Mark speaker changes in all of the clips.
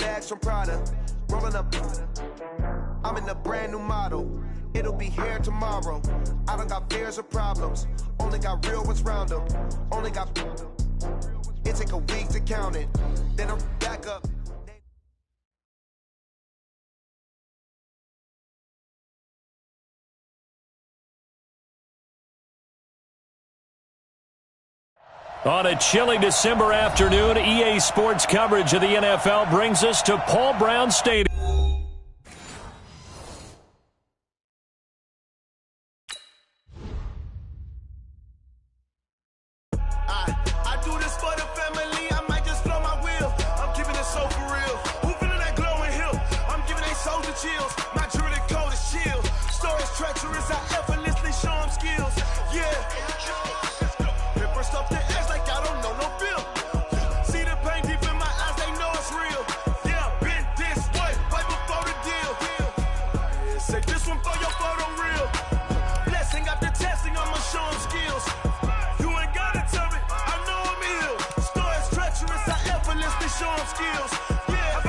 Speaker 1: bags from Prada, rolling up. I'm in a brand new model. It'll be here tomorrow. I don't got fears or problems. Only got real ones round them. Only got. It take a week to count it. Then I'm back up.
Speaker 2: On a chilly December afternoon, EA Sports coverage of the NFL brings us to Paul Brown Stadium.
Speaker 1: I do this for the family. I might just blow my wheel. I'm giving it so for real. Who feeling that glowing hill? I'm giving they soldier chills. My jewelry code is chill. Stories treacherous. I effortlessly show them skills. Yeah. Paper stuff that acts like I don't know no bill. See the pain deep in my eyes, they know it's real. Yeah, been this way, right before the deal. Say this one for your photo reel. Blessing after testing, I'ma show them skills. You ain't gotta tell me, I know I'm ill. Stories treacherous, I effortlessly show them skills. Yeah,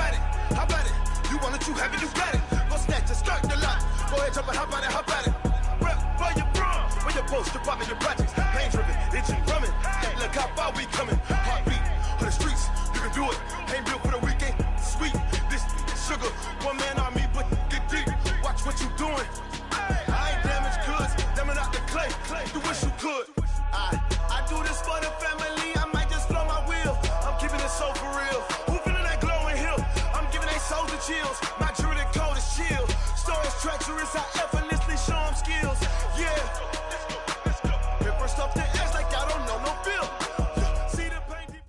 Speaker 1: how about it? You want it, you have it, you got it. Go snatch it, start the lot. Go ahead, jump it, how about it? Rep for your bro, for your post, your poppin', your projects. Pain driven, itching, drumming. Hey, look how far we coming. Heartbeat on the streets, you can do it. Ain't built for the weekend, sweet. This sugar, one man army, but get deep. Watch what you doing. I ain't damaged goods, damn it out the clay. You wish you could. I do this for the family. I might just blow my wheel. I'm keeping it so for real. Who feeling that glowing hill? I'm giving they soldier chills. My jewelry code is chill. Stories treacherous. I effortlessly show them skills. Yeah. Paper stuff that acts like I don't know no bill. See the pain.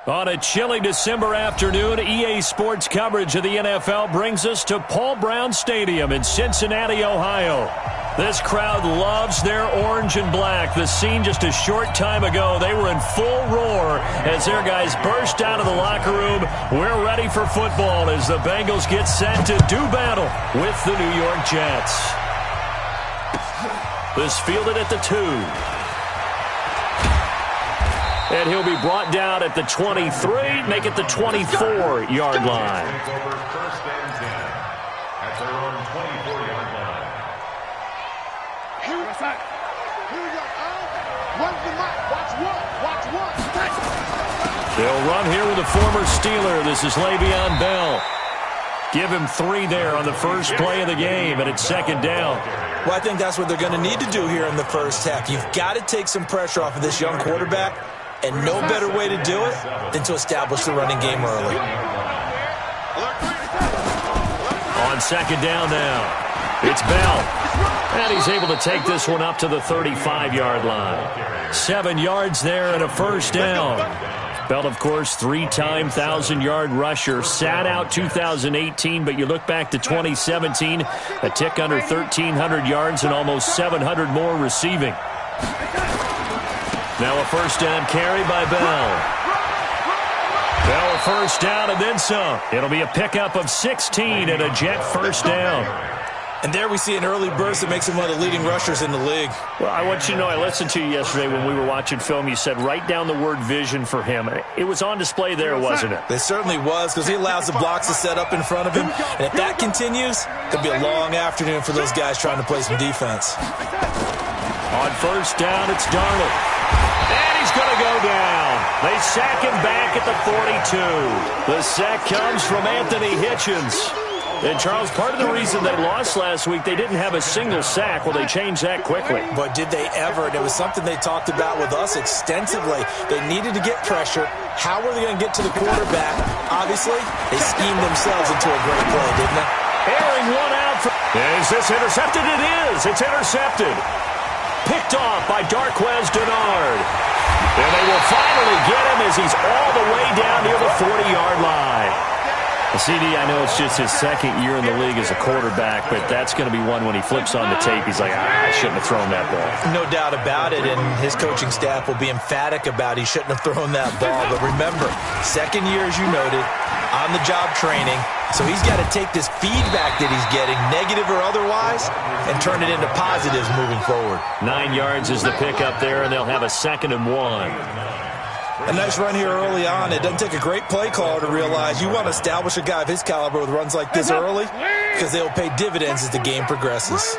Speaker 2: On a chilly December afternoon, EA Sports coverage of the NFL brings us to Paul Brown Stadium in Cincinnati, Ohio. This crowd loves their orange and black. The scene just a short time ago, they were in full roar as their guys burst out of the locker room. We're ready for football as the Bengals get set to do battle with the New York Jets. This fielded at the 2. And he'll be brought down at the 23, make it the 24-yard line.
Speaker 3: Over first and 10 at their own 24-yard line.
Speaker 4: Here we go. Where's the mic? Watch one.
Speaker 2: They'll run here with a former Steeler. This is Le'Veon Bell. Give him 3 there on the first play of the game, and it's second down.
Speaker 5: Well, I think that's what they're going to need to do here in the first half. You've got to take some pressure off of this young quarterback, and no better way to do it than to establish the running game early.
Speaker 2: On second down now, it's Bell. And he's able to take this one up to the 35-yard line. 7 yards there and a first down. Bell, of course, 3-time 1,000-yard rusher. Sat out 2018, but you look back to 2017, a tick under 1,300 yards and almost 700 more receiving. Now a first down carry by Bell. Bell a first down and then some. It'll be a pickup of 16 and a Jet first down.
Speaker 5: And there we see an early burst that makes him one of the leading rushers in the league.
Speaker 2: Well, I want you to know, I listened to you yesterday when we were watching film. You said write down the word vision for him. It was on display there, wasn't it?
Speaker 5: It certainly was, because he allows the blocks to set up in front of him. And if that continues, it'll be a long afternoon for those guys trying to play some defense.
Speaker 2: On first down, it's Darnold. And he's going to go down. They sack him back at the 42. The sack comes from Anthony Hitchens. And, Charles, part of the reason they lost last week, they didn't have a single sack. Well, they changed that quickly.
Speaker 5: But did they ever? And it was something they talked about with us extensively. They needed to get pressure. How were they going to get to the quarterback? Obviously, they schemed themselves into a great play, didn't they?
Speaker 2: Airing one out. Is this intercepted? It is. It's intercepted. Picked off by Darquez Dennard. And they will finally get him as he's all the way down near the 40-yard line. CD, I know it's just his second year in the league as a quarterback, but that's going to be one when he flips on the tape. He's like, I shouldn't have thrown that ball.
Speaker 5: No doubt about it, and his coaching staff will be emphatic about he shouldn't have thrown that ball. But remember, second year, as you noted, on-the-job training, so he's got to take this feedback that he's getting, negative or otherwise, and turn it into positives moving forward.
Speaker 2: 9 yards is the pickup there, and they'll have a 2nd and 1.
Speaker 5: A nice run here early on. It doesn't take a great play caller to realize you want to establish a guy of his caliber with runs like this early because they will pay dividends as the game progresses.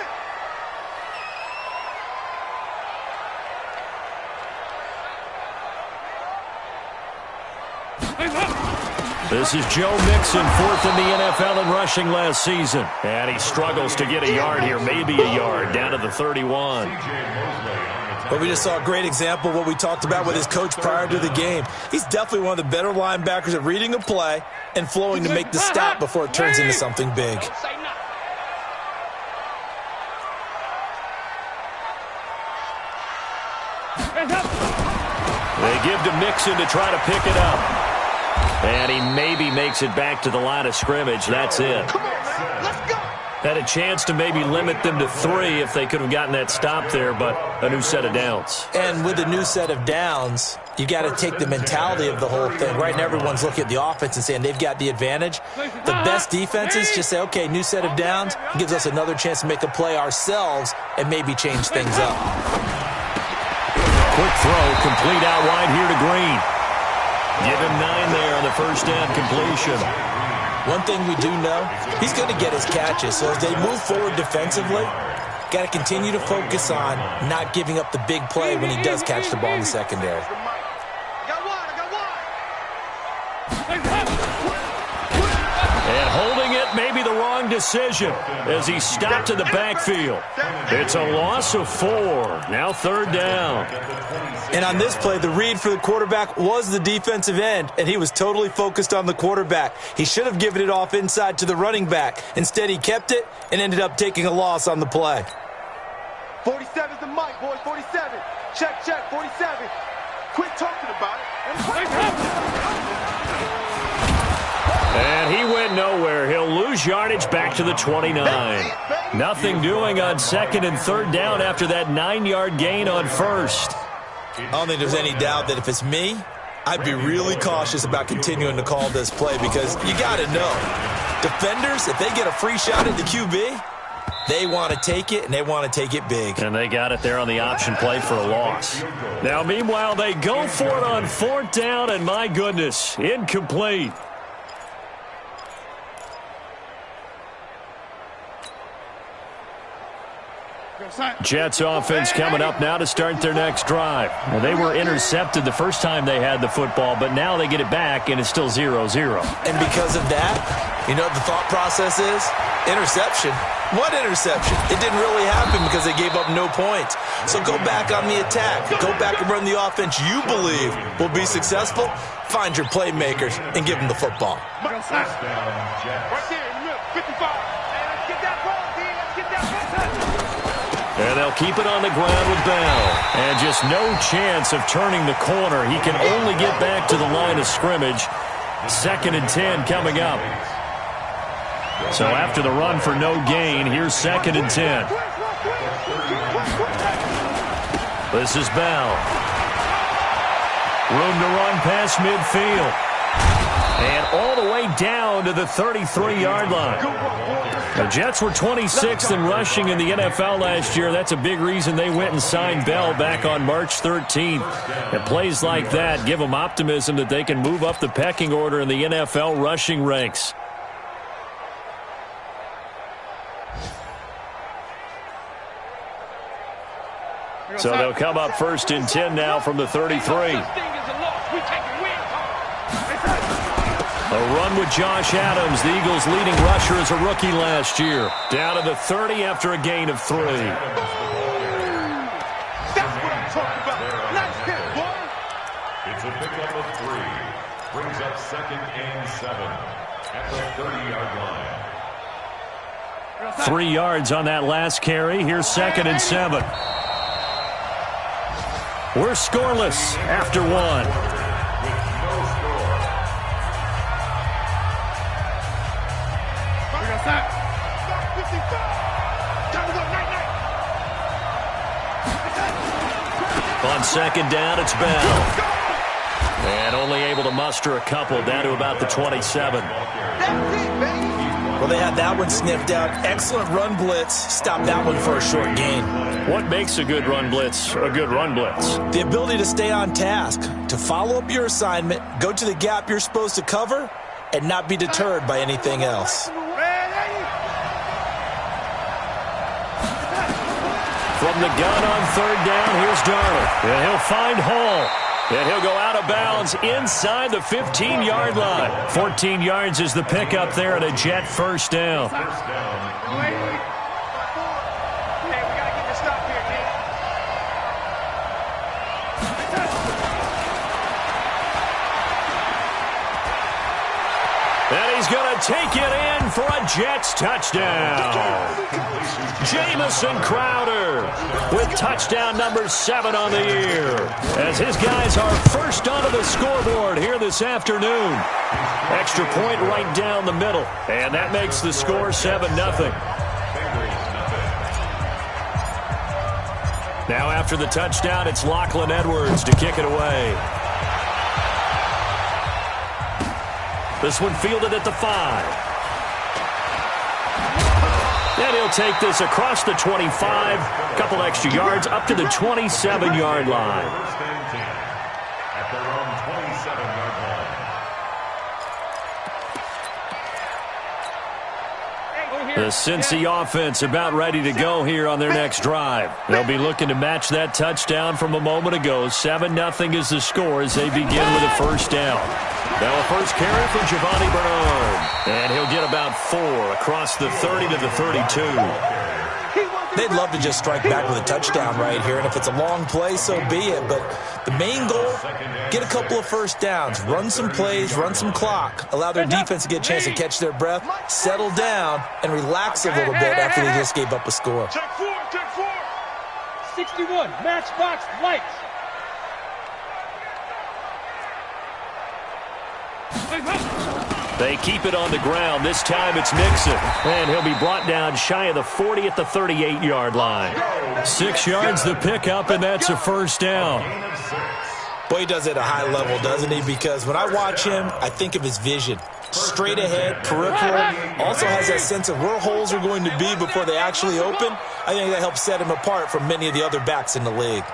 Speaker 2: This is Joe Mixon, fourth in the NFL in rushing last season. And he struggles to get a yard here, maybe a yard, down to the 31.
Speaker 5: But we just saw a great example of what we talked about with his coach prior to the game. He's definitely one of the better linebackers at reading a play and flowing to make the stop before it turns into something big.
Speaker 2: They give to Mixon to try to pick it up. And he maybe makes it back to the line of scrimmage. That's it.
Speaker 4: Come on, man. Let's go.
Speaker 2: Had a chance to maybe limit them to 3 if they could have gotten that stop there, but a new set of downs.
Speaker 5: And with a new set of downs, you got to take the mentality of the whole thing. Right now, everyone's looking at the offense and saying they've got the advantage. The best defenses just say, okay, new set of downs gives us another chance to make a play ourselves and maybe change things up.
Speaker 2: Quick throw, complete out wide here to Green. Give him 9 there on the first down completion.
Speaker 5: One thing we do know, he's going to get his catches. So as they move forward defensively, got to continue to focus on not giving up the big play when he does catch the ball in the secondary.
Speaker 2: And holding it may be the wrong decision as he stopped in the backfield. It's a loss of 4. Now third down.
Speaker 5: And on this play, the read for the quarterback was the defensive end, and he was totally focused on the quarterback. He should have given it off inside to the running back. Instead, he kept it and ended up taking a loss on the play.
Speaker 4: 47's the mic, boys. 47. Check, 47. Quit talking about it.
Speaker 2: And he went nowhere. He'll lose yardage back to the 29. Nothing doing on second and third down after that 9-yard gain on first.
Speaker 5: I don't think there's any doubt that if it's me, I'd be really cautious about continuing to call this play because you got to know, defenders, if they get a free shot at the QB, they want to take it, and they want to take it big.
Speaker 2: And they got it there on the option play for a loss. Now, meanwhile, they go for it on fourth down, and my goodness, incomplete. Jets offense coming up now to start their next drive. Well, they were intercepted the first time they had the football, but now they get it back, and it's still 0-0.
Speaker 5: And because of that, you know what the thought process is? Interception. What interception? It didn't really happen because they gave up no points. So go back on the attack. Go back and run the offense you believe will be successful. Find your playmakers and give them the football.
Speaker 4: Right there in the middle, 55. Hey, let's get that ball, D. Let's get that ball.
Speaker 2: And they'll keep it on the ground with Bell. And just no chance of turning the corner. He can only get back to the line of scrimmage. 2nd and 10 coming up. So after the run for no gain, here's 2nd and 10. This is Bell. Room to run past midfield. And all the way down to the 33-yard line. The Jets were 26th in rushing in the NFL last year. That's a big reason they went and signed Bell back on March 13th. And plays like that give them optimism that they can move up the pecking order in the NFL rushing ranks. So they'll come up 1st and 10 now from the 33. A run with Josh Adams, the Eagles' leading rusher as a rookie last year. Down to the 30 after a gain of 3.
Speaker 4: That's what I'm talking about. Nice hit, boy.
Speaker 3: It's a pickup of 3. Brings up 2nd and 7 at the 30-yard line.
Speaker 2: 3 yards on that last carry. Here's 2nd and 7. We're scoreless after 1. On 2nd down, it's Bell. And only able to muster a couple down to about the 27.
Speaker 4: That's it, baby.
Speaker 5: Well, they had that one sniffed out. Excellent run blitz. Stop that one for a short gain.
Speaker 2: What makes a good run blitz a good run blitz?
Speaker 5: The ability to stay on task, to follow up your assignment, go to the gap you're supposed to cover, and not be deterred by anything else.
Speaker 2: From the gun on third down, here's Darnold. And he'll find Hall. And he'll go out of bounds inside the 15-yard line. 14 yards is the pickup there and a Jet first down. And he's going to take it in for a Jets touchdown. Jamison Crowder with touchdown number 7 on the year. As his guys are first onto the scoreboard here this afternoon. Extra point right down the middle. And that makes the score 7-0. Now after the touchdown, it's Lachlan Edwards to kick it away. This one fielded at the 5. And he'll take this across the 25. A couple extra yards up to the 27-yard line.
Speaker 3: At their own 27-yard line.
Speaker 2: The Cincy offense about ready to go here on their next drive. They'll be looking to match that touchdown from a moment ago. 7-0 is the score as they begin with a first down. Now a first carry for Giovanni Bernard. And he'll get about 4 across the 30 to the 32.
Speaker 5: They'd love to just strike back with a touchdown right here, and if it's a long play, so be it. But the main goal, get a couple of first downs, run some plays, run some clock, allow their defense to get a chance to catch their breath, settle down, and relax a little bit after they just gave up a score.
Speaker 4: Check 4.
Speaker 6: 61, matchbox lights.
Speaker 2: They keep it on the ground. This time it's Mixon. And he'll be brought down shy of the 40 at the 38-yard line. 6 yards the pickup, and that's a first down.
Speaker 5: Boy, he does it at a high level, doesn't he? Because when I watch him, I think of his vision. Straight ahead, peripheral. Also has that sense of where holes are going to be before they actually open. I think that helps set him apart from many of the other backs in the league.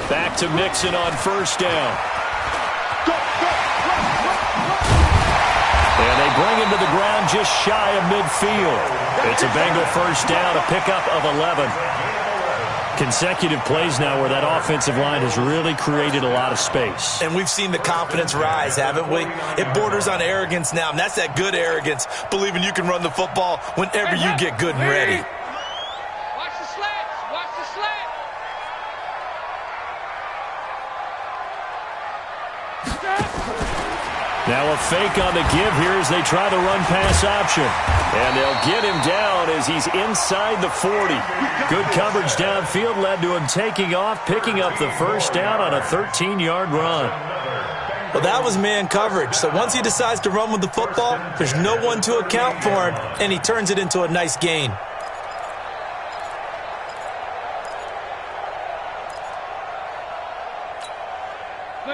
Speaker 2: Back to Mixon on first down. And they bring him to the ground just shy of midfield. It's a Bengal first down, a pickup of 11. Consecutive plays now where that offensive line has really created a lot of space.
Speaker 5: And we've seen the confidence rise, haven't we? It borders on arrogance now, and that's that good arrogance, believing you can run the football whenever you get good and ready.
Speaker 6: Watch the slants. Watch the slant.
Speaker 2: Now a fake on the give here as they try the run-pass option. And they'll get him down as he's inside the 40. Good coverage downfield led to him taking off, picking up the first down on a 13-yard run.
Speaker 5: Well, that was man coverage. So once he decides to run with the football, there's no one to account for him, and he turns it into a nice gain.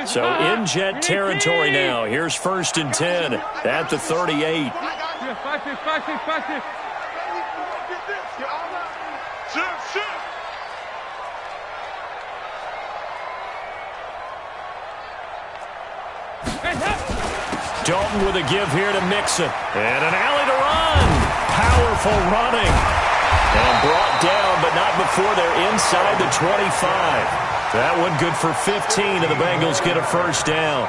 Speaker 2: So in Jet territory now. Here's first and 10 at the 38. Dalton with a give here to Mixon. And an alley to run. Powerful running. And brought down, but not before they're inside the 25. That one good for 15, and the Bengals get a first down.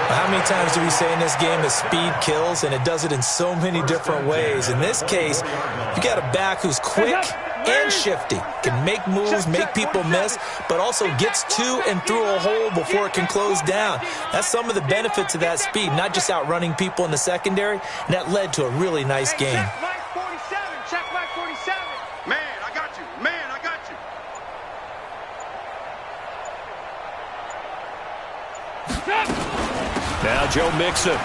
Speaker 5: How many times do we say in this game that speed kills, and it does it in so many different ways? In this case, you got a back who's quick and shifty, can make moves, make people miss, but also gets to and through a hole before it can close down. That's some of the benefits of that speed, not just outrunning people in the secondary, and that led to a really nice game.
Speaker 4: Check Mike 47. Man, I got you. Man, I got you.
Speaker 2: Now Joe Mixon.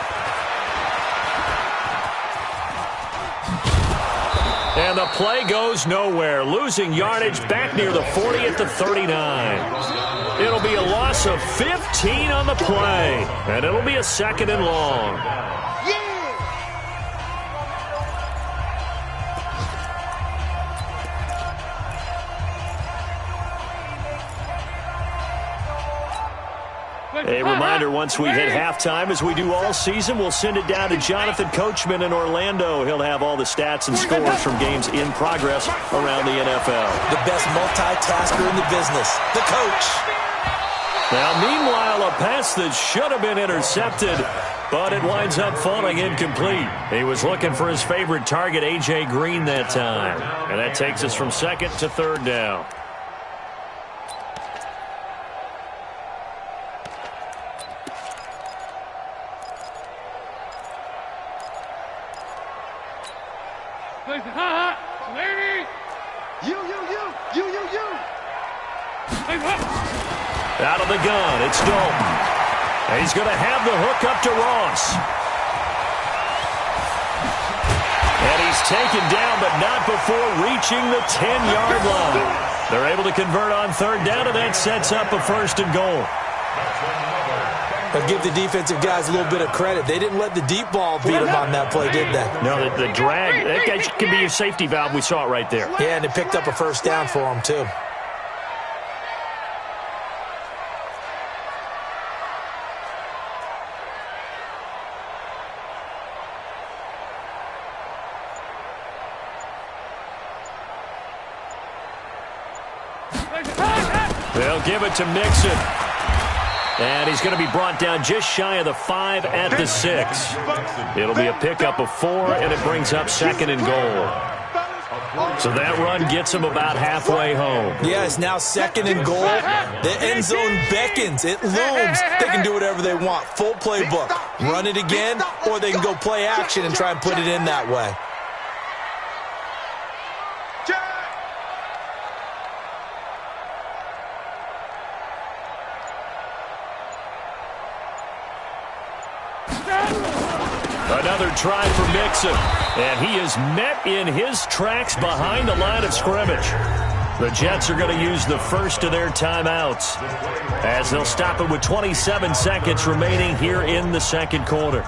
Speaker 2: And the play goes nowhere. Losing yardage back near the 40 at the 39. It'll be a loss of 15. 15 on the play, and it'll be a 2nd and long. A reminder, once we hit halftime, as we do all season, we'll send it down to Jonathan Coachman in Orlando. He'll have all the stats and scores from games in progress around the NFL.
Speaker 5: The best multitasker in the business, the coach.
Speaker 2: Now, meanwhile, a pass that should have been intercepted, but it winds up falling incomplete. He was looking for his favorite target, A.J. Green, that time. And that takes us from 2nd to 3rd down. Out of the gun, it's Dalton. He's going to have the hook up to Ross. And he's taken down, but not before reaching the 10-yard line. They're able to convert on 3rd down, and that sets up a 1st and goal.
Speaker 5: I'll give the defensive guys a little bit of credit. They didn't let the deep ball beat them on that play, did they?
Speaker 2: No, the drag, that can be your safety valve. We saw it right there.
Speaker 5: Yeah, and it picked up a 1st down for them, too.
Speaker 2: They'll give it to Mixon. And he's going to be brought down just shy of the 5 at the 6. It'll be a pickup of 4, and it brings up 2nd and goal. So that run gets him about halfway home.
Speaker 5: Yeah, it's now 2nd and goal. The end zone beckons. It looms. They can do whatever they want. Full playbook. Run it again, or they can go play action and try and put it in that way.
Speaker 2: Another try for Mixon, and he is met in his tracks behind the line of scrimmage. The Jets are going to use the first of their timeouts as they'll stop it with 27 seconds remaining here in the 2nd quarter.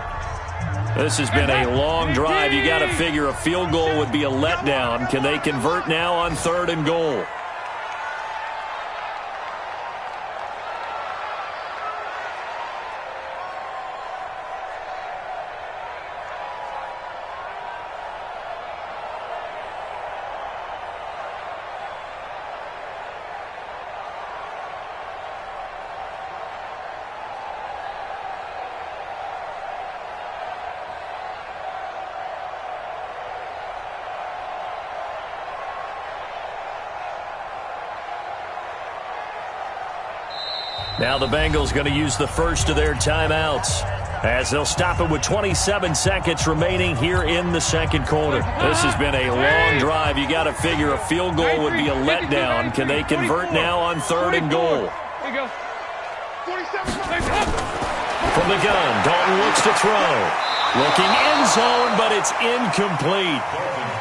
Speaker 2: This has been a long drive. You got to figure a field goal would be a letdown. Can they convert now on 3rd and goal? Now the Bengals going to use the first of their timeouts as they'll stop it with 27 seconds remaining here in the 2nd quarter. This has been a long drive. You got to figure a field goal would be a letdown. Can they convert now on 3rd and goal? From the gun, Dalton looks to throw. Looking end zone, but it's incomplete.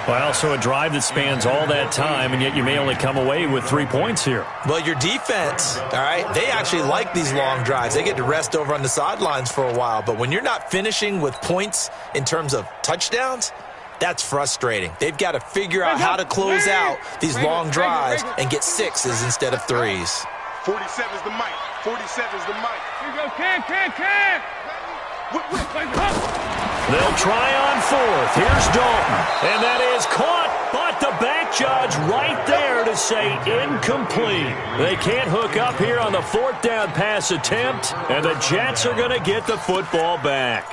Speaker 2: Well, so a drive that spans all that time, and yet you may only come away with 3 points here.
Speaker 5: Well, your defense, all right, they actually like these long drives. They get to rest over on the sidelines for a while. But when you're not finishing with points in terms of touchdowns, that's frustrating. They've got to figure out how to close out these long drives and get 6s instead of 3s.
Speaker 4: 47's the mic. 47's the mic.
Speaker 6: Here you go, can.
Speaker 2: They'll try on 4th. Here's Dalton. And that is caught, but the back judge right there to say incomplete. They can't hook up here on the 4th down pass attempt, and the Jets are going to get the football back.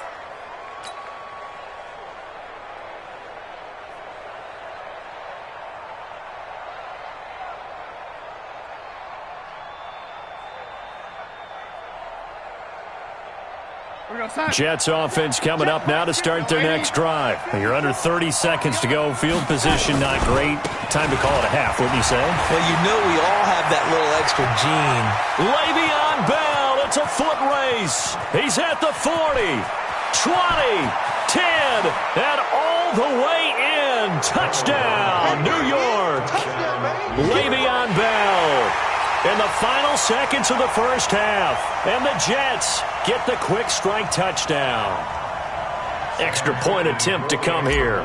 Speaker 2: Jets offense coming up now to start their next drive. You're under 30 seconds to go. Field position not great. Time to call it a half, wouldn't you say?
Speaker 5: Well, you know we all have that little extra gene.
Speaker 2: Le'Veon Bell, it's a foot race. He's at the 40, 20, 10, and all the way in. Touchdown, New York. Le'Veon Bell. in the final seconds of the first half. And the Jets get the quick strike touchdown. Extra point attempt to come here.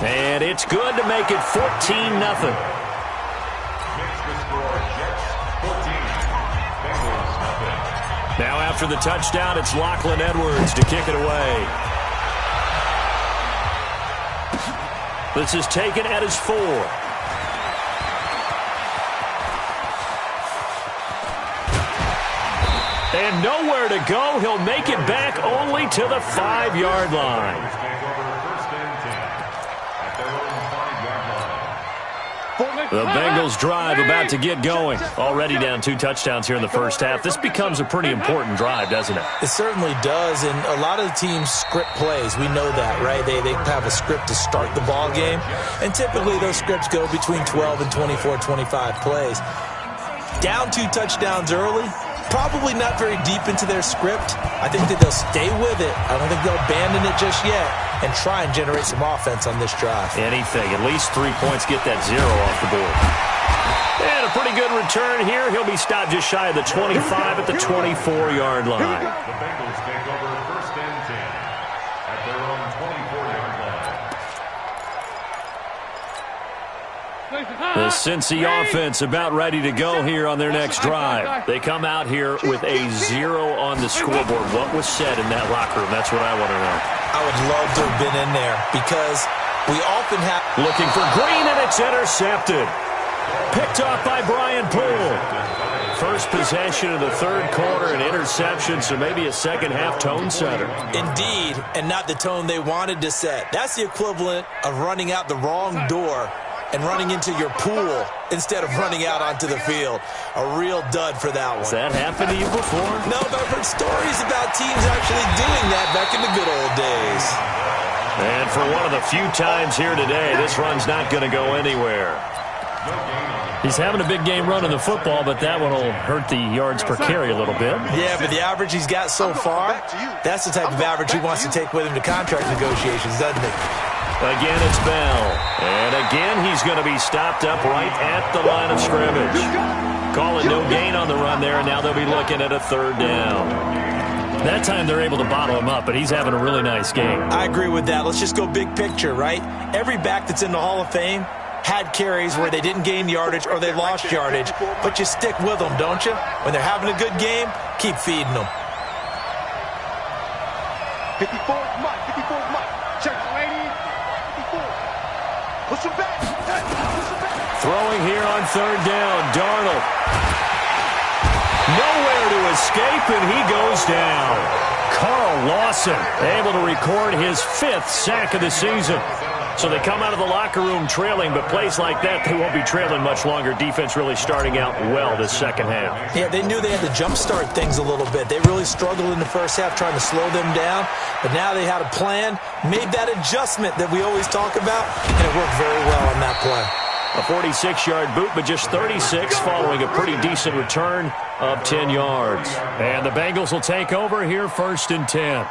Speaker 2: And it's good to make it 14-0. Now after the touchdown, it's Lachlan Edwards to kick it away. This is taken at his 4. And nowhere to go. He'll make it back only to the 5-yard line. The Bengals drive about to get going. Already down 2 touchdowns here in the first half. This becomes a pretty important drive, doesn't it?
Speaker 5: It certainly does, and a lot of the teams script plays. We know that, right? They have a script to start the ball game, and typically those scripts go between 12 and 24, 25 plays. Down 2 touchdowns early, probably not very deep into their script. I think that they'll stay with it. I don't think they'll abandon it just yet and try and generate some offense on this drive.
Speaker 2: Anything. At least 3 points, get that 0 off the board. And a pretty good return here. He'll be stopped just shy of the 25 at the 24-yard line.
Speaker 3: The Bengals take over 1st and 10 at their own 24-yard line.
Speaker 2: The Cincy offense about ready to go here on their next drive. They come out here with a 0 on the scoreboard. What was said in that locker room? That's what I want to know.
Speaker 5: I would love to have been in there because we often have...
Speaker 2: Looking for Green, and it's intercepted. Picked off by Brian Poole. First possession of the 3rd quarter, an interception, so maybe a second-half tone setter.
Speaker 5: Indeed, and not the tone they wanted to set. That's the equivalent of running out the wrong door and running into your pool instead of running out onto the field. A real dud for that one.
Speaker 2: Has that happened to you before?
Speaker 5: No, but I've heard stories about teams actually doing that back in the good old days.
Speaker 2: And for one of the few times here today, this run's not going to go anywhere. He's having a big game running the football, but that one will hurt the yards per carry a little bit.
Speaker 5: Yeah, but the average he's got so far, that's the type of average he wants to take with him to contract negotiations, doesn't he?
Speaker 2: Again, it's Bell. And again, he's going to be stopped up right at the line of scrimmage. Call it no gain on the run there, and now they'll be looking at a 3rd down. That time they're able to bottle him up, but he's having a really nice game.
Speaker 5: I agree with that. Let's just go big picture, right? Every back that's in the Hall of Fame had carries where they didn't gain yardage or they lost yardage, but you stick with them, don't you? When they're having a good game, keep feeding them.
Speaker 4: 54 is Mike. 54 is Mike. Check the ladies. 54. Push him back. Push him back.
Speaker 2: Throwing here on 3rd down, Darnold. Nowhere to escape, and he goes down. Carl Lawson able to record his 5th sack of the season. So they come out of the locker room trailing, but plays like that, they won't be trailing much longer. Defense really starting out well this second half.
Speaker 5: Yeah, they knew they had to jumpstart things a little bit. They really struggled in the first half trying to slow them down, but now they had a plan, made that adjustment that we always talk about, and it worked very well on that play.
Speaker 2: A 46-yard boot, but just 36 following a pretty decent return of 10 yards. And the Bengals will take over here 1st and 10.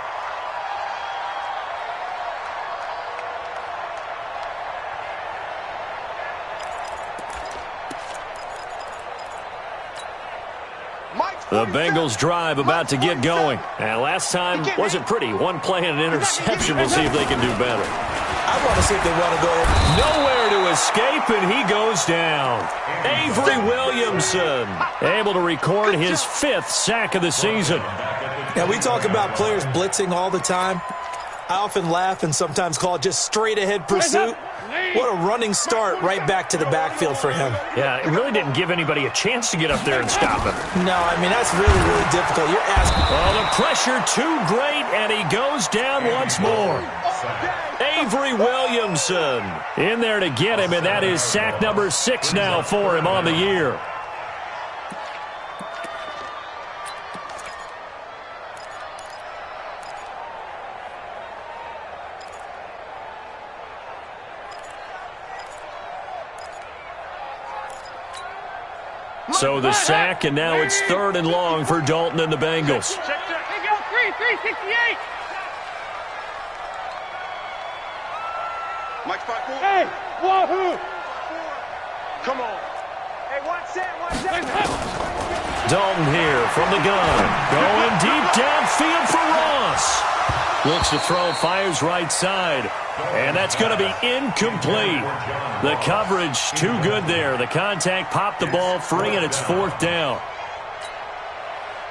Speaker 2: The Bengals drive about to get going. And last time wasn't pretty. One play and an interception. We'll see if they can do better.
Speaker 5: I want to see if they want to go ahead.
Speaker 2: Nowhere to escape, and he goes down. Avery Williamson able to record his 5th sack of the season.
Speaker 5: Now, we talk about players blitzing all the time. I often laugh and sometimes call it just straight-ahead pursuit. What a running start right back to the backfield for him.
Speaker 2: Yeah, it really didn't give anybody a chance to get up there and stop him.
Speaker 5: No, I mean, that's really, really difficult. You're asking.
Speaker 2: Oh, the pressure too great, and he goes down once more. Avery Williamson in there to get him, and that is sack number 6 now for him on the year. So the sack, and now it's 3rd and long for Dalton and the Bengals.
Speaker 6: They go 368.
Speaker 4: Mike 5-4.
Speaker 6: Hey.
Speaker 4: Wahoo! Come on. Hey, watch that.
Speaker 2: Dalton here from the gun. Going deep downfield for Ross. Looks to throw, fires right side. And that's going to be incomplete. The coverage too good there. The contact popped the ball free, and it's 4th down.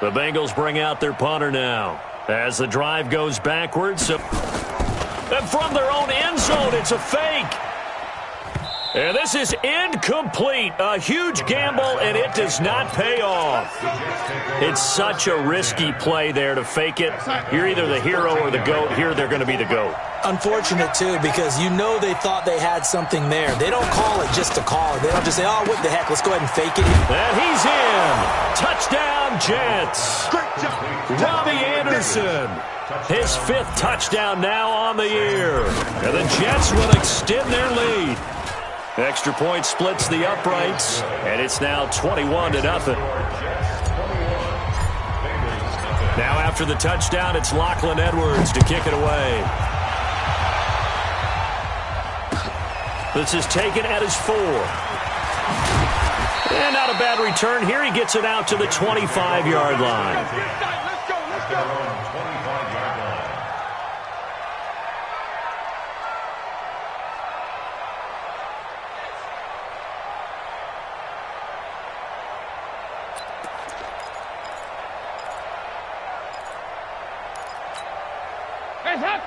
Speaker 2: The Bengals bring out their punter now as the drive goes backwards. And from their own end zone, it's a fake. And this is incomplete. A huge gamble, and it does not pay off. It's such a risky play there to fake it. You're either the hero or the GOAT. Here, they're going to be the GOAT.
Speaker 5: Unfortunate, too, because you know they thought they had something there. They don't call it just to call it. They don't just say, oh, what the heck, let's go ahead and fake it.
Speaker 2: And he's in. Touchdown, Jets. Robbie Anderson. His 5th touchdown now on the year. And the Jets will extend their lead. Extra point splits the uprights, and it's now 21-0. Now after the touchdown, it's Lachlan Edwards to kick it away. This is taken at his 4. And not a bad return here. He gets it out to the 25-yard line.
Speaker 4: Let's go.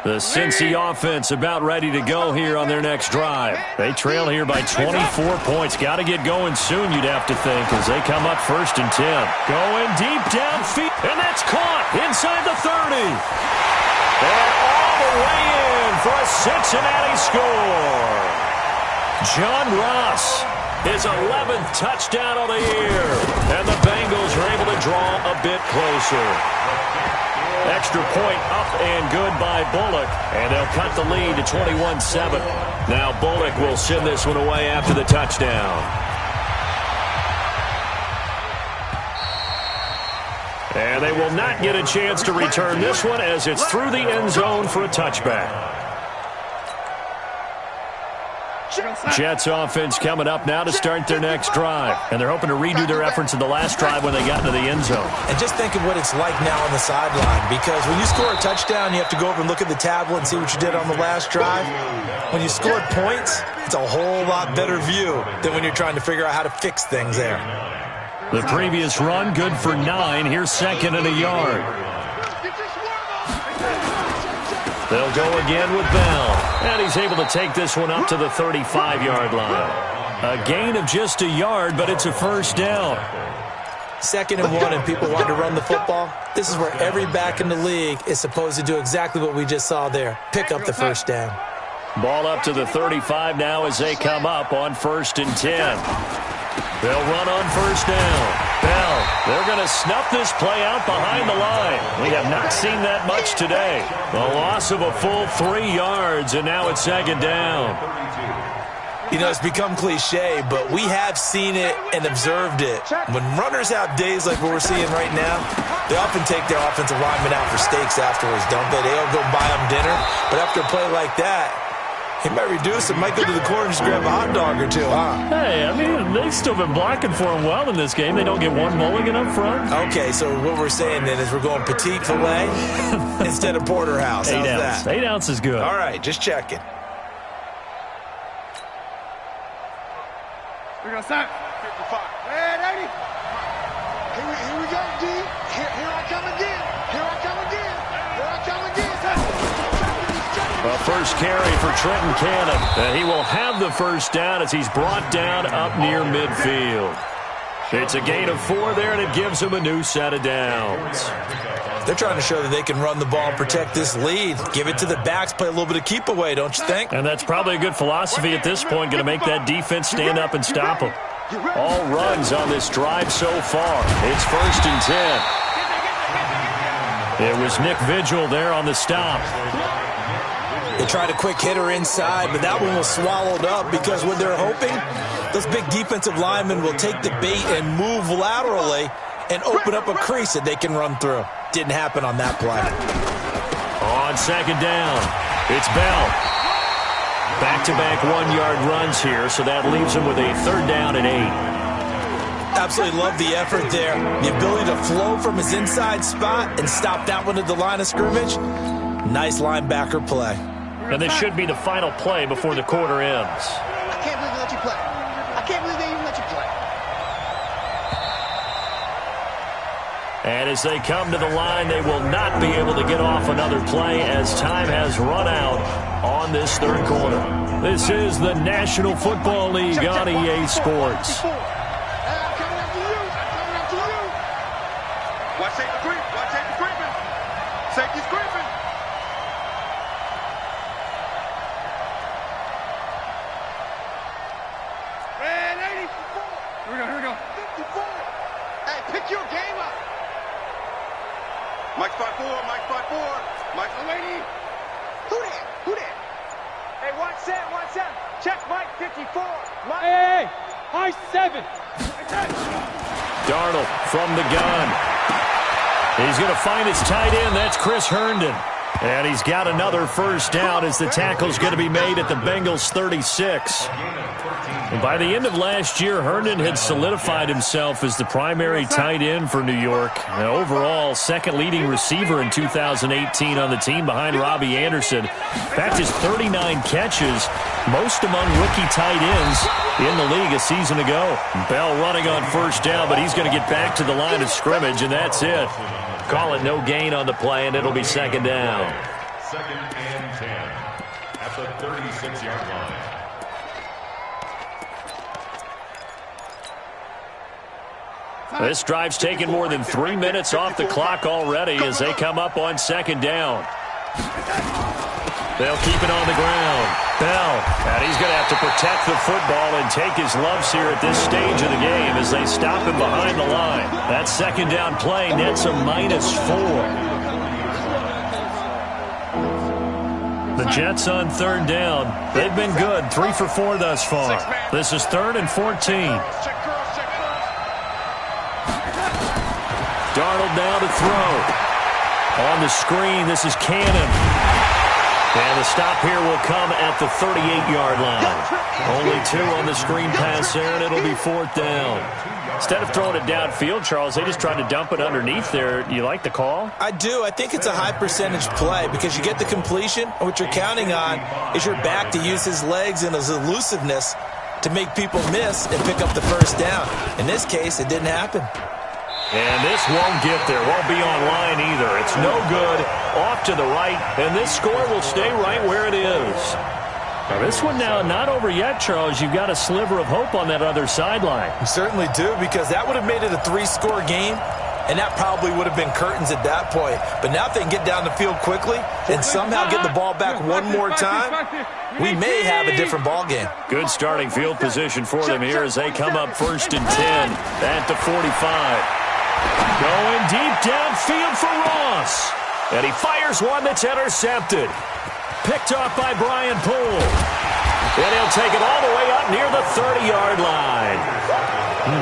Speaker 2: The Cincy offense about ready to go here on their next drive. They trail here by 24 points. Got to get going soon, you'd have to think, as they come up 1st and 10. Going deep downfield, and that's caught inside the 30. And all the way in for a Cincinnati score. John Ross, his 11th touchdown of the year. And the Bengals are able to draw a bit closer. Extra point up and good by Bullock, and they'll cut the lead to 21-7. Now Bullock will send this one away after the touchdown. And they will not get a chance to return this one as it's through the end zone for a touchback. Jets offense coming up now to start their next drive. And they're hoping to redo their efforts in the last drive when they got into the end zone.
Speaker 5: And just think of what it's like now on the sideline, because when you score a touchdown, you have to go over and look at the tablet and see what you did on the last drive. When you scored points, it's a whole lot better view than when you're trying to figure out how to fix things there.
Speaker 2: The previous run, good for 9. Here's 2nd and a yard. They'll go again with Bell. And he's able to take this one up to the 35-yard line. A gain of just a yard, but it's a 1st down.
Speaker 5: 2nd and 1, and people want to run the football. This is where every back in the league is supposed to do exactly what we just saw there. Pick up the 1st down.
Speaker 2: Ball up to the 35 now as they come up on 1st and 10. They'll run on 1st down. Bell, they're going to snuff this play out behind the line. We have not seen that much today. The loss of a full 3 yards, and now it's 2nd down.
Speaker 5: You know, it's become cliche, but we have seen it and observed it. When runners have days like what we're seeing right now, they often take their offensive linemen out for steaks afterwards, don't they? They all go buy them dinner. But after a play like that, he might reduce it, might go to the corner and just grab a hot dog or two, huh?
Speaker 2: Hey, I mean, they've still been blocking for him well in this game. They don't get one mulligan up front.
Speaker 5: Okay, so what we're saying then is we're going petite filet instead of porterhouse. How's
Speaker 2: 8 ounce.
Speaker 5: that?
Speaker 2: 8 ounce is good.
Speaker 5: All right, just checking.
Speaker 4: We're going to start. 55. Hey, 80. Here we go, D. Here I come again. Here I come again. Here I come again.
Speaker 2: A first carry for Trenton Cannon. And he will have the 1st down as he's brought down up near midfield. It's a gain of 4 there, and it gives him a new set of downs.
Speaker 5: They're trying to show that they can run the ball and protect this lead. Give it to the backs, play a little bit of keep away, don't you think?
Speaker 2: And that's probably a good philosophy at this point, going to make that defense stand up and stop them. All runs on this drive so far. It's 1st and 10. It was Nick Vigil there on the stop.
Speaker 5: They tried a quick hitter inside, but that one was swallowed up because what they're hoping, those big defensive linemen will take the bait and move laterally and open up a crease that they can run through. Didn't happen on that play.
Speaker 2: On 2nd down, it's Bell. Back-to-back one-yard runs here, so that leaves him with a 3rd down and 8.
Speaker 5: Absolutely love the effort there. The ability to flow from his inside spot and stop that one at the line of scrimmage. Nice linebacker play.
Speaker 2: And this should be the final play before the quarter ends.
Speaker 4: I can't believe they let you play. I can't believe they even let you play.
Speaker 2: And as they come to the line, they will not be able to get off another play as time has run out on this 3rd quarter. This is the National Football League on EA Sports.
Speaker 4: Coming after you. Coming after you. Watch safety creep. Watch safety creeping. Safety's creeping. Red 84. Here we go. 54. Hey, pick your game up. Mike 5-4, Mike 5-4. Mike lady. Who that?
Speaker 6: Hey, watch that. Check Mike 54. Hey, high 7.
Speaker 2: Darnold from the gun. He's going to find his tight end. That's Chris Herndon. And he's got another 1st down as the tackle's going to be made at the Bengals 36. And by the end of last year, Herndon had solidified himself as the primary tight end for New York. And overall, 2nd leading receiver in 2018 on the team behind Robbie Anderson. In fact, his 39 catches, most among rookie tight ends in the league a season ago. Bell running on 1st down, but he's going to get back to the line of scrimmage, and that's it. Call it no gain on the play, and it'll be 2nd down.
Speaker 3: 2nd and 10 at the 36-yard line.
Speaker 2: This drive's taken more than 3 minutes off the clock already as they come up on 2nd down. They'll keep it on the ground. Bell, and he's going to have to protect the football and take his lumps here at this stage of the game as they stop him behind the line. That 2nd down play nets a -4. The Jets on 3rd down. They've been good, 3 for 4 thus far. This is 3rd and 14. Darnold now to throw. On the screen, this is Cannon. And the stop here will come at the 38-yard line. Only 2 on the screen pass there, and it'll be 4th down. Instead of throwing it downfield, Charles, they just tried to dump it underneath there. You like the call?
Speaker 5: I do. I think it's a high-percentage play because you get the completion, and what you're counting on is your back to use his legs and his elusiveness to make people miss and pick up the 1st down. In this case, it didn't happen.
Speaker 2: And this won't get there. Won't be online either. It's no good. Off to the right. And this score will stay right where it is. Now this one now not over yet, Charles. You've got a sliver of hope on that other sideline.
Speaker 5: You certainly do, because that would have made it a 3-score game, and that probably would have been curtains at that point. But now if they can get down the field quickly and somehow get the ball back one more time, we may have a different ball game.
Speaker 2: Good starting field position for them here as they come up 1st and 10 at the 45. Going deep downfield for Ross. And he fires one that's intercepted. Picked off by Brian Poole. And he'll take it all the way up near the 30-yard line.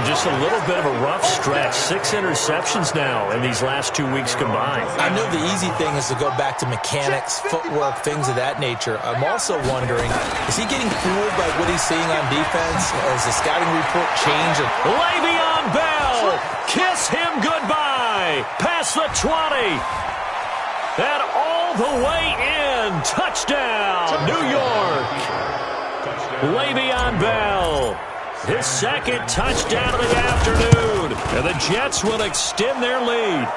Speaker 2: Just a little bit of a rough stretch. 6 interceptions now in these last 2 weeks combined.
Speaker 5: I know the easy thing is to go back to mechanics, footwork, things of that nature. I'm also wondering, is he getting fooled by what he's seeing on defense? Has the scouting report changed?
Speaker 2: Le'Veon Bell, kiss him goodbye. Past the 20. And all the way in. Touchdown, New York. Le'Veon Bell. His 2nd touchdown of the afternoon. And the Jets will extend their lead.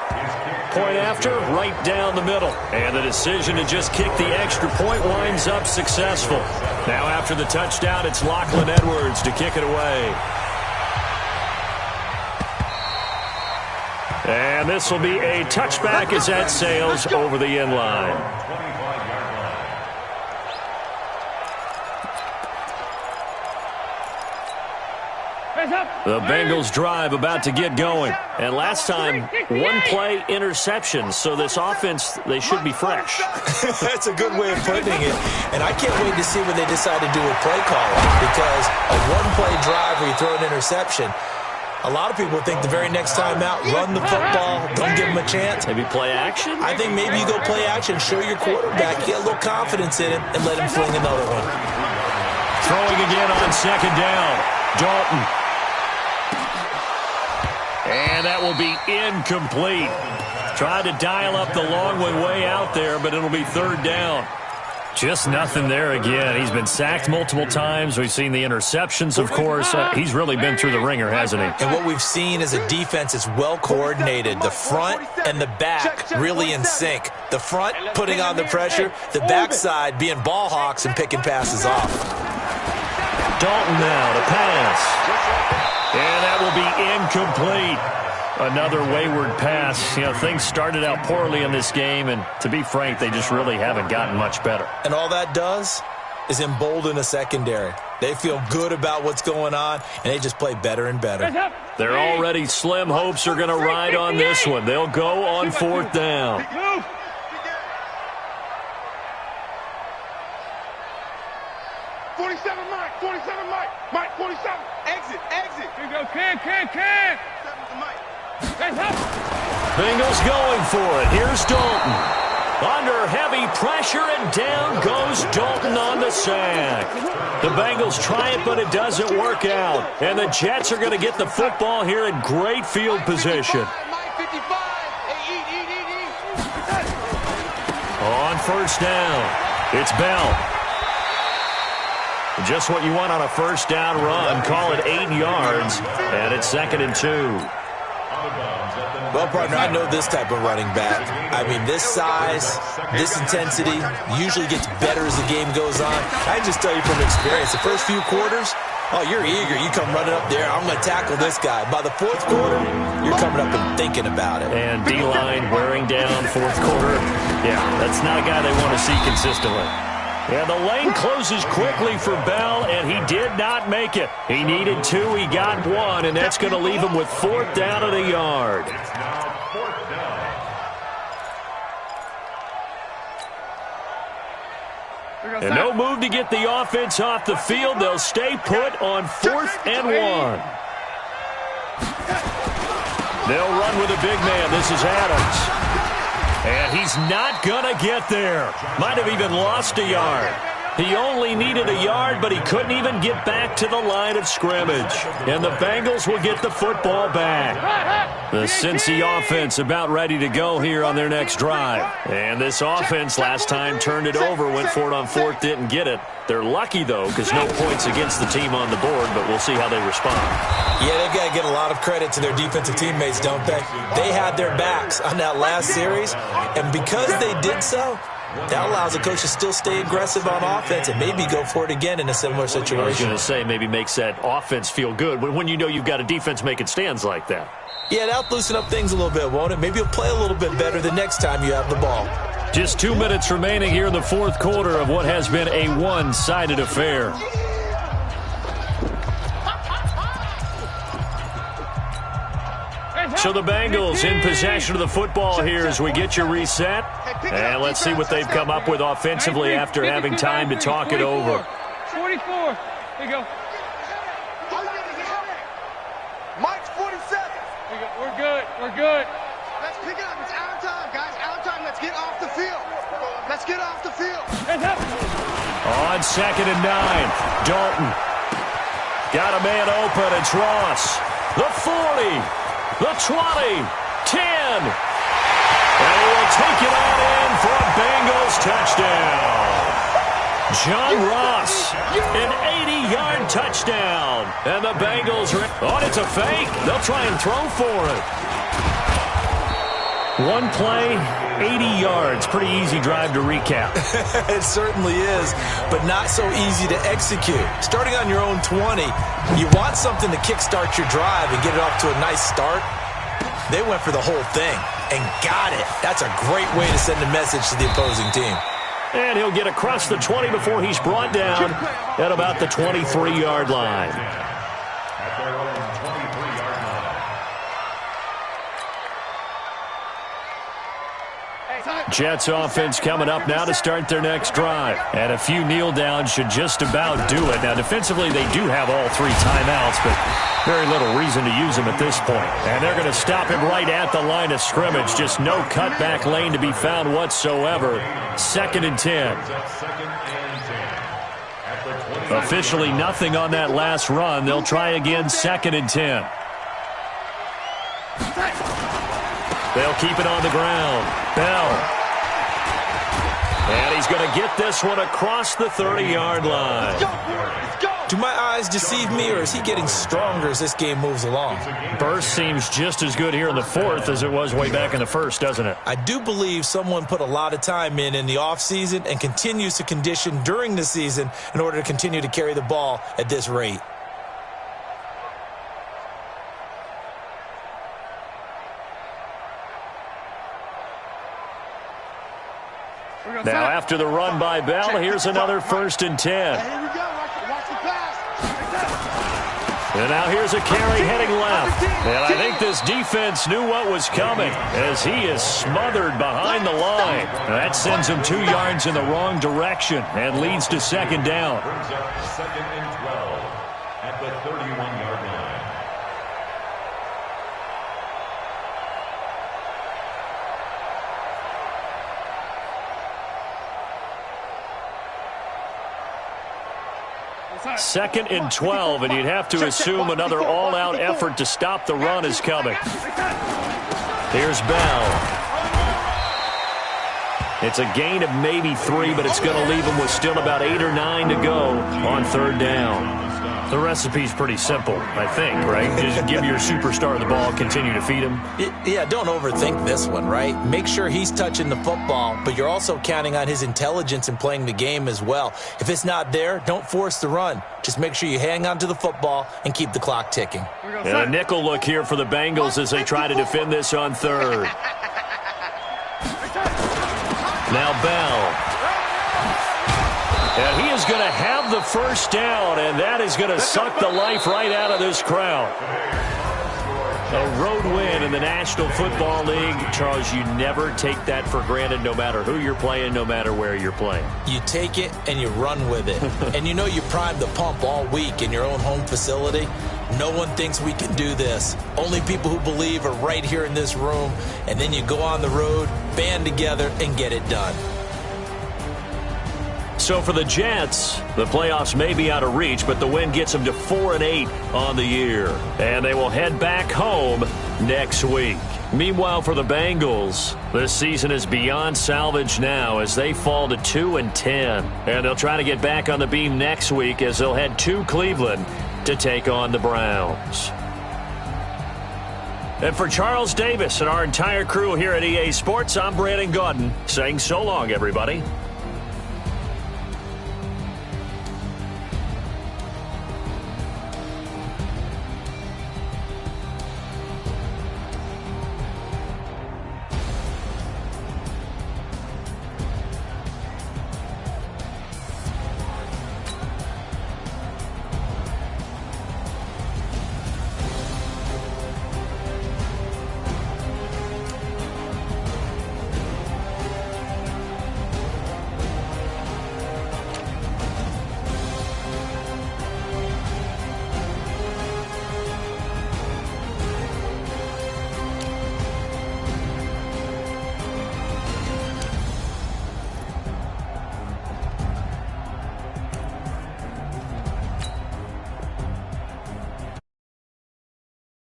Speaker 2: Point after, right down the middle. And the decision to just kick the extra point winds up successful. Now after the touchdown, it's Lachlan Edwards to kick it away. And this will be a touchback as that sails over the end line. The Bengals drive about to get going. And last time, 1 play interception. So this offense, they should be fresh.
Speaker 5: That's a good way of putting it. And I can't wait to see what they decide to do with play calling. Because a 1-play drive where you throw an interception, a lot of people think the very next time out, run the football, don't give them a chance.
Speaker 2: Maybe play action?
Speaker 5: I think maybe you go play action, show your quarterback, get a little confidence in it, and let him fling another one.
Speaker 2: Throwing again on second down. Dalton. And that will be incomplete. Tried to dial up the long one way out there, but it'll be third down. Just nothing there again. He's been sacked multiple times. We've seen the interceptions, of course. He's really been through the ringer, hasn't he?
Speaker 5: And what we've seen is a defense is well coordinated. The front and the back really in sync. The front putting on the pressure, the backside being ball hawks and picking passes off.
Speaker 2: Dalton now to pass. And that will be incomplete. Another wayward pass. You know, things started out poorly in this game, and to be frank, they just really haven't gotten much better.
Speaker 5: And all that does is embolden a secondary. They feel good about what's going on, and they just play better and better.
Speaker 2: Their already slim hopes are going to ride on this one. They'll go on fourth down.
Speaker 4: 47, Mike. 47, Mike. Mike, 47. Exit. Here you go. Can. 7 to Mike.
Speaker 2: Bengals going for it. Here's Dalton. Under heavy pressure, and down goes Dalton on the sack. The Bengals try it, but it doesn't work out. And the Jets are going to get the football here in great field position.
Speaker 4: Mike 55. Hey, eat.
Speaker 2: On first down, it's Bell. Just what you want on a first down run. Call it 8 yards, and it's 2nd and 2.
Speaker 5: Well, partner, I know this type of running back. I mean, this size, this intensity usually gets better as the game goes on. I just tell you from experience, the first few quarters, oh, you're eager. You come running up there, I'm going to tackle this guy. By the fourth quarter, you're coming up and thinking about it.
Speaker 2: And D-line wearing down fourth quarter. Yeah, that's not a guy they want to see consistently. And the lane closes quickly for Bell, and he did not make it. He needed 2, he got 1, and that's going to leave him with fourth down and a yard. And no move to get the offense off the field. They'll stay put on 4th and 1. They'll run with a big man. This is Adams. And he's not going to get there. Might have even lost a yard. He only needed a yard, but he couldn't even get back to the line of scrimmage. And the Bengals will get the football back. The Cincy offense about ready to go here on their next drive. And this offense last time turned it over, went for it on 4th, didn't get it. They're lucky, though, because no points against the team on the board, but we'll see how they respond.
Speaker 5: Yeah, they've got to get a lot of credit to their defensive teammates, don't they? They had their backs on that last series, and because they did so, that allows the coach to still stay aggressive on offense and maybe go for it again in a similar situation.
Speaker 2: I was going to say maybe makes that offense feel good when you know you've got a defense making stands like that.
Speaker 5: Yeah, that'll loosen up things a little bit, won't it? Maybe you'll play a little bit better the next time you have the ball.
Speaker 2: Just 2 minutes remaining here in the fourth quarter of what has been a one-sided affair. So the Bengals in possession of the football here as we get you reset. And let's see what they've come up with offensively after having time to talk it over.
Speaker 6: 44. Here you go.
Speaker 4: Mike's 47.
Speaker 6: Here you go. We're good.
Speaker 4: Let's pick it up. It's out of time, guys. Out of time. Let's get off the field.
Speaker 2: On 2nd and 9, Dalton. Got a man open. It's Ross. The 40. The 20. 10. And he will take it on in for a Bengals touchdown. John Ross, an 80-yard touchdown. And the Bengals are... Oh, it's a fake. They'll try and throw for it. One play, 80 yards. Pretty easy drive to recap.
Speaker 5: It certainly is, but not so easy to execute. Starting on your own 20, you want something to kickstart your drive and get it off to a nice start. They went for the whole thing and got it. That's a great way to send a message to the opposing team.
Speaker 2: And he'll get across the 20 before he's brought down at about the 23-yard line.
Speaker 3: At their own 23-yard line.
Speaker 2: Jets offense coming up now to start their next drive. And a few kneel downs should just about do it. Now, defensively, they do have all 3 timeouts, but very little reason to use them at this point. And they're going to stop him right at the line of scrimmage. Just no cutback lane to be found whatsoever. 2nd and 10.
Speaker 3: At 2nd and 10. At the
Speaker 2: Officially nothing on that last run. They'll try again, 2nd and 10. They'll keep it on the ground. Bell. And he's going to get this one across the 30-yard line.
Speaker 5: Do my eyes deceive me, or is he getting stronger as this game moves along?
Speaker 2: Burst seems just as good here in the 4th as it was way back in the 1st, doesn't it?
Speaker 5: I do believe someone put a lot of time in the offseason and continues to condition during the season in order to continue to carry the ball at this rate.
Speaker 2: Now, after the run by Bell, here's another 1st and 10.
Speaker 4: Here we go. Watch the pass.
Speaker 2: And now here's a carry heading left. And I think this defense knew what was coming as he is smothered behind the line. That sends him 2 yards in the wrong direction and leads to 2nd down.
Speaker 3: Brings up 2nd and 12 at the 31-yard line.
Speaker 2: Second and 12, and you'd have to assume another all-out effort to stop the run is coming. Here's Bell. It's a gain of maybe 3, but it's going to leave him with still about 8 or 9 to go on 3rd down. The recipe's pretty simple, I think, right? Just give your superstar the ball, continue to feed him.
Speaker 5: Yeah, don't overthink this one, right? Make sure he's touching the football, but you're also counting on his intelligence in playing the game as well. If it's not there, don't force the run. Just make sure you hang on to the football and keep the clock ticking.
Speaker 2: And a nickel look here for the Bengals as they try to defend this on 3rd. Now Bell. And he is going to have the 1st down, and that is going to suck the life right out of this crowd. A road win in the National Football League. Charles, you never take that for granted no matter who you're playing, no matter where you're playing.
Speaker 5: You take it and you run with it. And you know you primed the pump all week in your own home facility. No one thinks we can do this. Only people who believe are right here in this room. And then you go on the road, band together, and get it done.
Speaker 2: So for the Jets, the playoffs may be out of reach, but the win gets them to 4-8 on the year. And they will head back home next week. Meanwhile, for the Bengals, this season is beyond salvage now as they fall to 2-10. And they'll try to get back on the beam next week as they'll head to Cleveland to take on the Browns. And for Charles Davis and our entire crew here at EA Sports, I'm Brandon Gaudin saying so long, everybody.